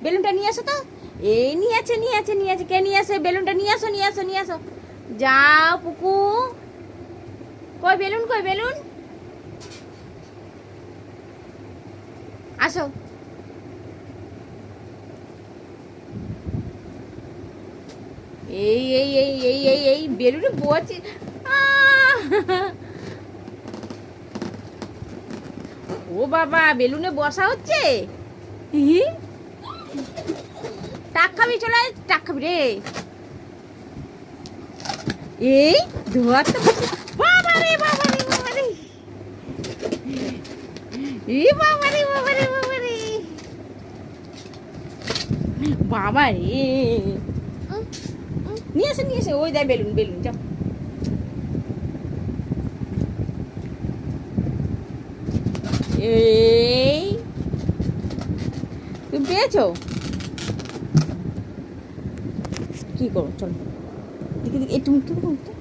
বেলুনটা নিয়ে আসো তো। এই নিয়ে আছে কে নিয়ে আসে? বেলুনটা নিয়ে আসো। যাও পুকু, কই বেলুন, আসো। এই বেলুনে বলছি। ও বাবা, বেলুনে বসা হচ্ছে। হি, টাক খাবি, চলে আয়, টাক খাবি রে। এই ধোয়া তো, বাবা রে। বাবা রে, নিয়ে আসে, ওই দেয় বেলুন যাও। এই তুমি পেয়েছো? কি করো, চলো দেখি, একটু মুখটা